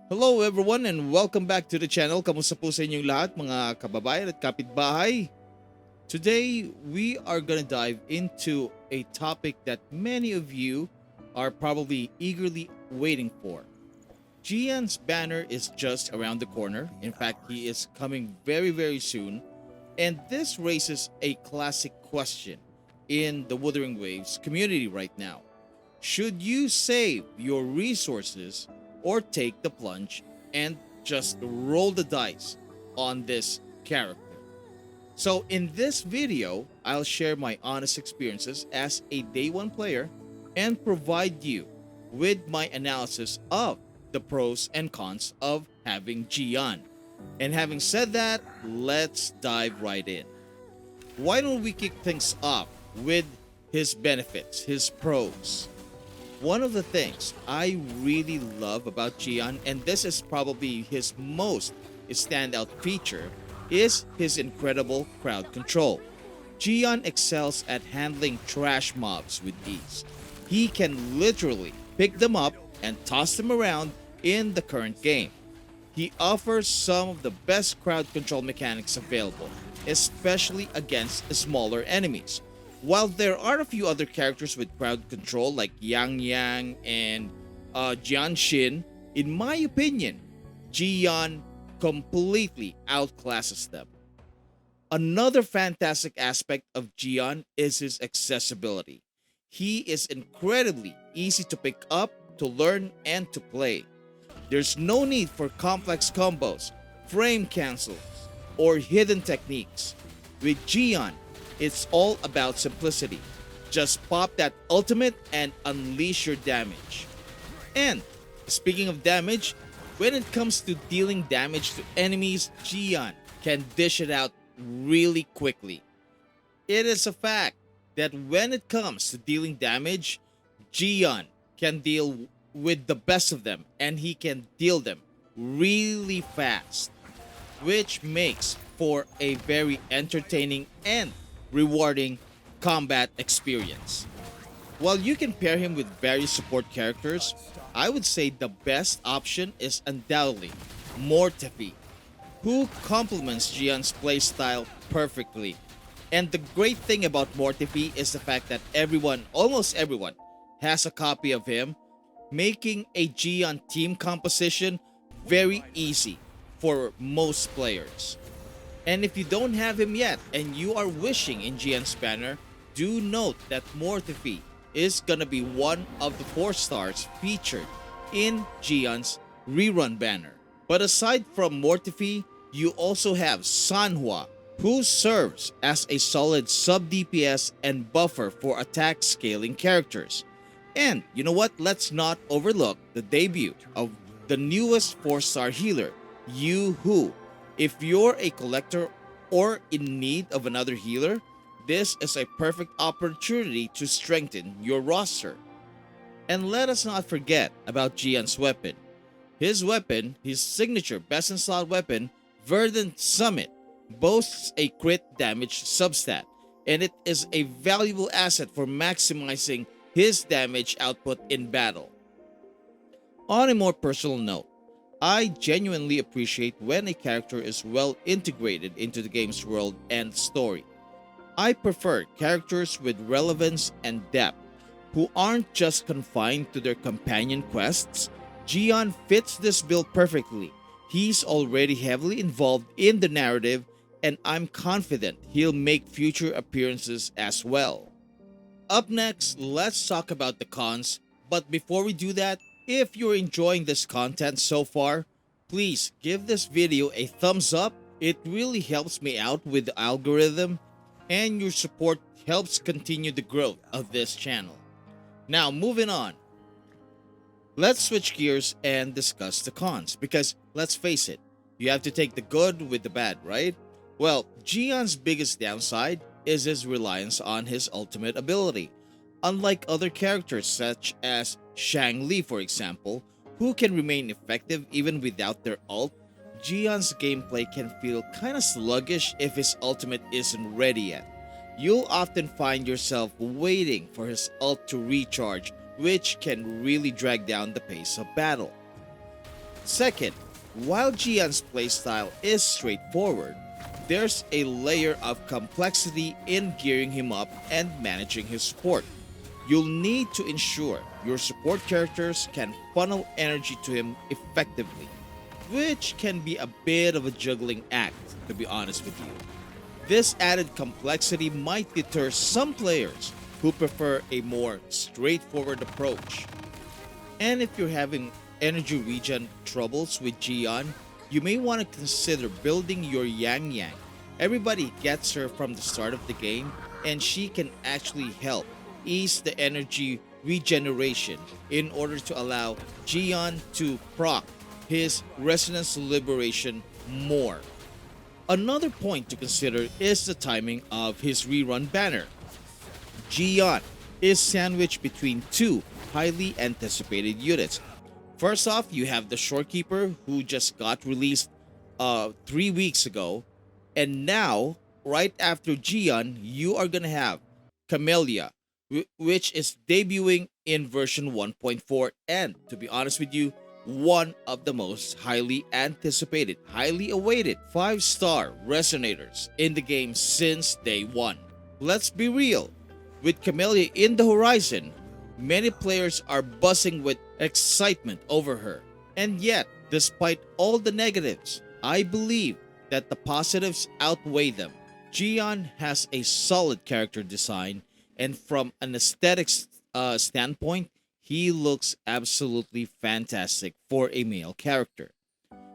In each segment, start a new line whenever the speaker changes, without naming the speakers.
Hello everyone and welcome back to the channel. Kamusta po sa inyong lahat mga kababayan at kapitbahay? Today, we are gonna dive into a topic that many of you are probably eagerly waiting for. Jiyan's banner is just around the corner. In fact, he is coming very soon. And this raises a classic question in the Wuthering Waves community right now. Should you save your resources or take the plunge and just roll the dice on this character? So in this video, I'll share my honest experiences as a day one player and provide you with my analysis of the pros and cons of having Jiyan. And having said that, let's dive right in. Why don't we kick things off with his benefits, his pros? One of the things I really love about Jiyan, and this is probably his most standout feature, is his incredible crowd control. Jiyan excels at handling trash mobs with ease. He can literally pick them up and toss them around in the current game. He offers some of the best crowd control mechanics available, especially against smaller enemies. While there are a few other characters with crowd control like Yang and Jian, in my opinion, Jiyan completely outclasses them. Another fantastic aspect of Jiyan is his accessibility. He is incredibly easy to pick up, to learn, and to play. There's no need for complex combos, frame cancels, or hidden techniques. With Jiyan, it's all about simplicity. Just pop that ultimate and unleash your damage. And speaking of damage, when it comes to dealing damage to enemies, Jiyan can dish it out really quickly. It is a fact that when it comes to dealing damage, Jiyan can deal with the best of them and he can deal them really fast, which makes for a very entertaining and rewarding combat experience. While you can pair him with various support characters, I would say the best option is undoubtedly Mortefi, who complements Jiyan's playstyle perfectly. And the great thing about Mortefi is the fact that almost everyone, has a copy of him, making a Jiyan team composition very easy for most players. And if you don't have him yet and you are wishing in Jiyan's banner, do note that Mortefi is gonna be one of the 4 stars featured in Jiyan's rerun banner. But aside from Mortefi, you also have Sanhua, who serves as a solid sub DPS and buffer for attack scaling characters. And you know what? Let's not overlook the debut of the newest 4-star healer, Yu Hu. If you're a collector or in need of another healer, this is a perfect opportunity to strengthen your roster. And let us not forget about Jiyan's weapon. His signature best in slot weapon, Verdant Summit, boasts a crit damage substat, and it is a valuable asset for maximizing his damage output in battle. On a more personal note, I genuinely appreciate when a character is well integrated into the game's world and story. I prefer characters with relevance and depth, who aren't just confined to their companion quests. Jiyan fits this bill perfectly. He's already heavily involved in the narrative, and I'm confident he'll make future appearances as well. Up next, let's talk about the cons, but before we do that, if you're enjoying this content so far, please give this video a thumbs up. It really helps me out with the algorithm, and your support helps continue the growth of this channel. Now, moving on. Let's switch gears and discuss the cons, because let's face it, you have to take the good with the bad, right? Well, Jiyan's biggest downside is his reliance on his ultimate ability. Unlike other characters such as Shang Li, for example, who can remain effective even without their ult, Jiyan's gameplay can feel kinda sluggish if his ultimate isn't ready yet. You'll often find yourself waiting for his ult to recharge, which can really drag down the pace of battle. Second, while Jiyan's playstyle is straightforward, there's a layer of complexity in gearing him up and managing his support. You'll need to ensure your support characters can funnel energy to him effectively, which can be a bit of a juggling act, to be honest with you. This added complexity might deter some players who prefer a more straightforward approach. And if you're having energy regen troubles with Jiyan, you may want to consider building your Yang Yang. Everybody gets her from the start of the game, and she can actually help ease the energy regeneration in order to allow Jiyan to proc his resonance liberation more. Another point to consider is the timing of his rerun banner. Jiyan is sandwiched between two highly anticipated units. First off, you have the shorekeeper who just got released 3 weeks ago, and now right after Jiyan, you are gonna have Camellya, which is debuting in version 1.4, and to be honest with you, one of the most highly anticipated, highly awaited 5-star resonators in the game since day one. Let's be real, with Camellya in the horizon, many players are buzzing with excitement over her. And yet, despite all the negatives, I believe that the positives outweigh them. Jiyan has a solid character design, and from an aesthetics standpoint, he looks absolutely fantastic for a male character.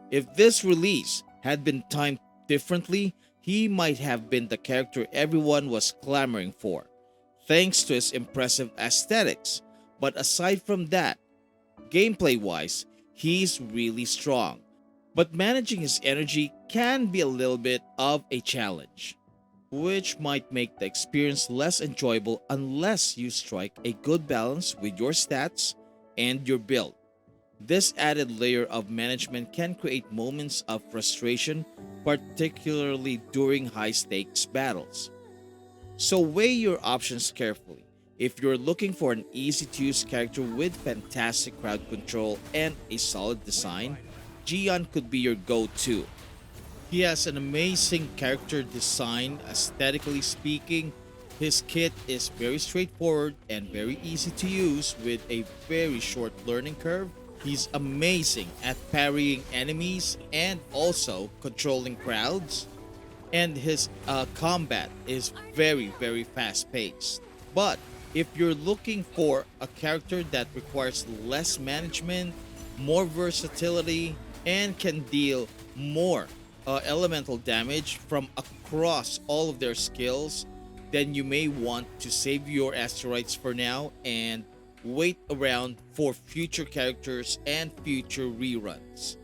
If this release had been timed differently, he might have been the character everyone was clamoring for, thanks to his impressive aesthetics. But aside from that, gameplay-wise, he's really strong. But managing his energy can be a little bit of a challenge, which might make the experience less enjoyable unless you strike a good balance with your stats and your build. This added layer of management can create moments of frustration, particularly during high-stakes battles. So weigh your options carefully. If you're looking for an easy-to-use character with fantastic crowd control and a solid design, Jiyan could be your go-to. He has an amazing character design, aesthetically speaking. His kit is very straightforward and very easy to use with a very short learning curve. He's amazing at parrying enemies and also controlling crowds. And his combat is very fast paced. But if you're looking for a character that requires less management, more versatility, and can deal more elemental damage from across all of their skills, then you may want to save your asteroids for now and wait around for future characters and future reruns.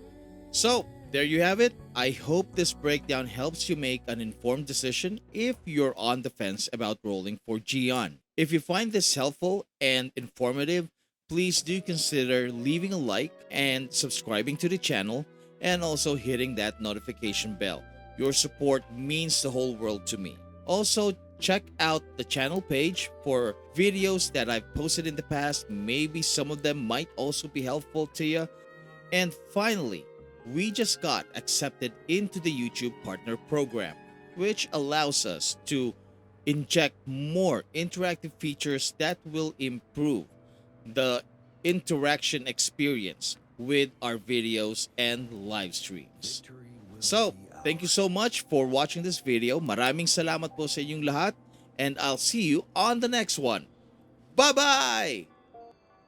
So, there you have it. I hope this breakdown helps you make an informed decision if you're on the fence about rolling for Jiyan. If you find this helpful and informative, please do consider leaving a like and subscribing to the channel, and also hitting that notification bell. Your support means the whole world to me. Also, check out the channel page for videos that I've posted in the past. Maybe some of them might also be helpful to you. And finally, we just got accepted into the YouTube Partner Program, which allows us to inject more interactive features that will improve the interaction experience with our videos and live streams. So, thank you so much for watching this video. Maraming salamat po sa inyong lahat, and I'll see you on the next one. Bye-bye!